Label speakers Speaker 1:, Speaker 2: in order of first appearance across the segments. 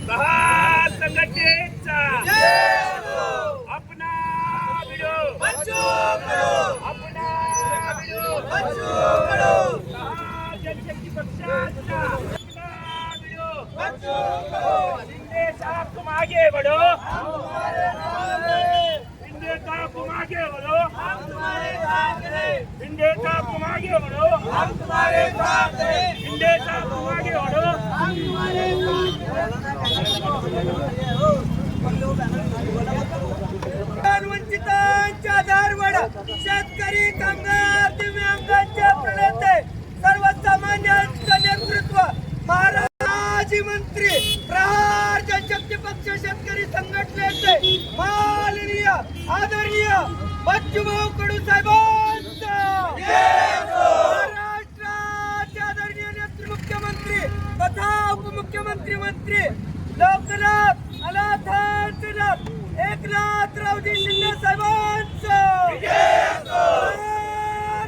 Speaker 1: प्रहार संघटनेचा अपना वीडियो बच्चू करो, अपना वीडियो बच्चू करो, प्रहार जनशक्ती पक्षाचा अपना वीडियो बच्चू करो। शिंदे साहब तुम आगे बढ़ो, हम तुम्हारे साथ हैं। शिंदे साहब तुम आगे बढ़ो, हम तुम्हारे साथ हैं। शिंदे साहब तुम आगे बढ़ो, हम तुम्हारे साथ हैं। शिंदे साहब तुम आगे बढ़ो, हम तुम्हारे
Speaker 2: वंचितांच्या दारवड शेतकरी, कामगार, दिव्यांगांचे प्रणेते, सर्वसामान्यांचे नेतृत्व, माजी मंत्री, प्रहार जनशक्ती पक्ष शेतकरी संघटनेचे माननीय आदरणीय बच्चूभाऊ कडू साहेबांचा, महाराष्ट्राचे आदरणीय मुख्यमंत्री तथा उपमुख्यमंत्री मंत्री लोकनाथ अनाथांतनाथ एकनाथरावजी शिंदे साहेबांचं,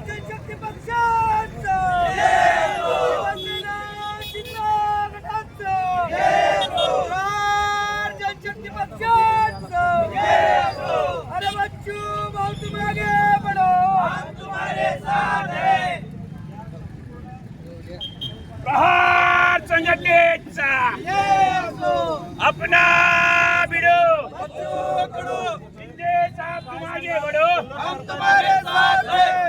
Speaker 2: जनशक्ती पक्षाचं, शिवसेना शिंदे गटाचं, जनशक्ती पक्षाचं। अरे बच्चू भाऊ तुम आगे बढ़ो, हम तुम्हारे साथ हैं।
Speaker 1: प्रहार संघटनेचा अपना वीडियो
Speaker 2: बच्चू करो,
Speaker 1: शिंदे साहब तुम आगे बढ़ो,
Speaker 2: हम तुम्हारे साथ हैं।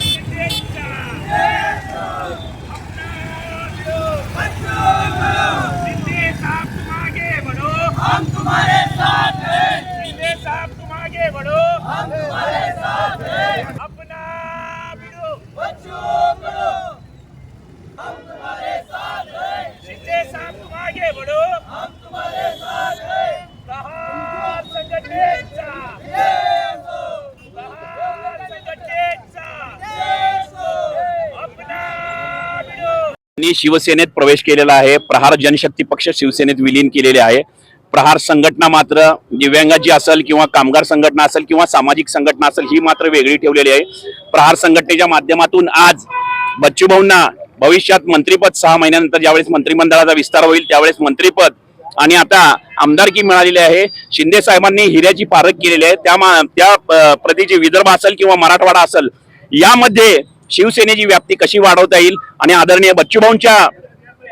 Speaker 1: शिंदे साहब तुम आगे बढ़ो,
Speaker 2: हम तुम्हारे साथ हैं।
Speaker 1: शिंदे साहब तुम आगे बढ़ो,
Speaker 2: हम तुम्हारे साथ हैं।
Speaker 1: अपना वीडियो
Speaker 2: बच्चू करो, हम तुम्हारे साथ हैं।
Speaker 1: शिंदे साहब तुम आगे बढ़ो,
Speaker 2: हम तुम्हारे साथ हैं।
Speaker 1: प्रहार संघटनेचा, प्रहार संघटनेचा अपना वीडियो।
Speaker 3: शिवसेनेत प्रवेश केलेला आहे। प्रहार जनशक्ती पक्ष शिवसेनेत विलीन केलेले आहे। प्रहार संघटना मात्र दिव्यांगाची असेल किंवा कामगार संघटना असेल किंवा सामाजिक संघटना असेल ही मात्र वेगळी ठेवलेली आहे। प्रहार संघटनेच्या माध्यमातून आज बच्चूभाऊंना भविष्यात मंत्रिपद 6 महिन्यानंतर ज्यावेळेस मंत्रिमंडळाचा विस्तार होईल त्यावेळेस मंत्रिपद आणि आता आमदारकी मिळालेली आहे। शिंदे साहेबांनी हिऱ्याची पारख केलेली आहे। त्या प्रदेशचे विदर्भ असेल किंवा मराठवाडा असेल यामध्ये शिवसेनेची व्याप्ती कशी वाढवता येईल आणि आदरणीय बच्चूभाऊंच्या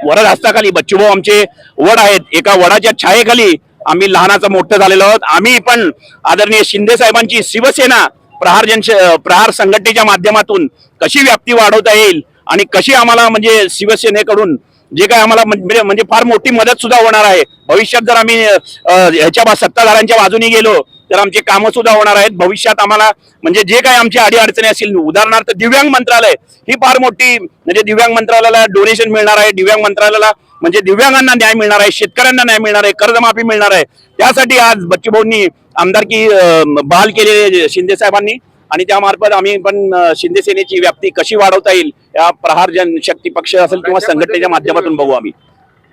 Speaker 3: वरद हस्ताखाली, बच्चूभाऊ आमचे वड आहेत, एका वडाच्या छायेखाली आम्ही लहानाचं मोठं झालेलो आहोत। आम्ही पण आदरणीय शिंदे साहेबांची शिवसेना प्रहार संघटनेच्या माध्यमातून कशी व्याप्ती वाढवता येईल आणि कशी आम्हाला म्हणजे शिवसेनेकडून जे काय आम्हाला म्हणजे फार मोठी मदत सुद्धा होणार आहे। भविष्यात जर आम्ही ह्याच्या सत्ताधाऱ्यांच्या बाजूने गेलो तर आमचे कामं सुद्धा होणार आहेत। भविष्यात आम्हाला म्हणजे जे काही आमची अडीअडचणी असतील, उदाहरणार्थ दिव्यांग मंत्रालय ही फार मोठी म्हणजे दिव्यांग मंत्रालयाला डोनेशन मिळणार आहे, दिव्यांग मंत्रालयाला म्हणजे दिव्यांगांना न्याय मिळणार आहे, शेतकऱ्यांना न्याय मिळणार आहे, कर्जमाफी मिळणार आहे। त्यासाठी आज बच्चूभाऊंनी आमदारकी बहाल केलेले शिंदे साहेबांनी आणि त्यामार्फत आम्ही पण शिंदे सेनेची व्याप्ती कशी वाढवता येईल या प्रहार जनशक्ती पक्ष असेल किंवा संघटनेच्या माध्यमातून बघू। आम्ही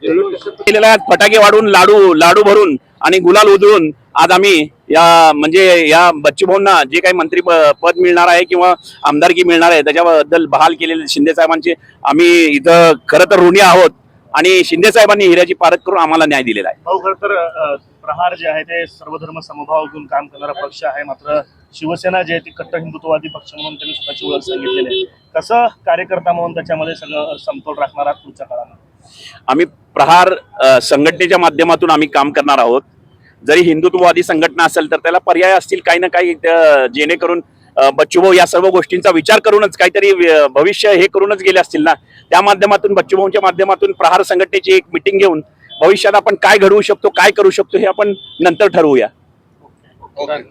Speaker 3: केलेला फटाके वाढून लाडू भरून आणि गुलाल उधळून आज आम्ही या बच्चूभाऊंना जे काही मंत्री पद मिळणार आहे किंवा आमदारकी मिळणार आहे त्याच्याबद्दल बहाल केलेले शिंदे साहेबांचे आम्ही इथं खरं तर ऋणी आहोत आणि शिंदे साहेबांनी हिऱ्याची पारख करून आम्हाला न्याय दिलेला आहे।
Speaker 4: खरं तर प्रहार जे आहे ते सर्वधर्म समभाव घेऊन काम करणारा पक्ष आहे, मात्र शिवसेना जे आहे ती कट्टर हिंदुत्ववादी पक्ष म्हणून त्यांनी स्वतःची ओळख सांगितलेली आहे। कसं कार्यकर्ता म्हणून त्याच्यामध्ये सगळं समतोल राखणार आहात तुमच्या काळात?
Speaker 3: आम्ही प्रहार संघटनेच्या माध्यमातून आम्ही काम करणार आहोत। जरी हिंदुत्ववादी संघटना असेल तर त्याला पर्याय असतील काही ना काही, जेणेकरून बच्चूभाऊ या सर्व गोष्टींचा विचार करूनच काहीतरी भविष्य हे करूनच गेले असतील ना। त्या माध्यमातून बच्चूभाऊंच्या माध्यमातून प्रहार संघटनेची एक मीटिंग घेऊन भविष्यात आपण काय घडवू शकतो, काय करू शकतो हे आपण नंतर ठरवूया।
Speaker 5: ओके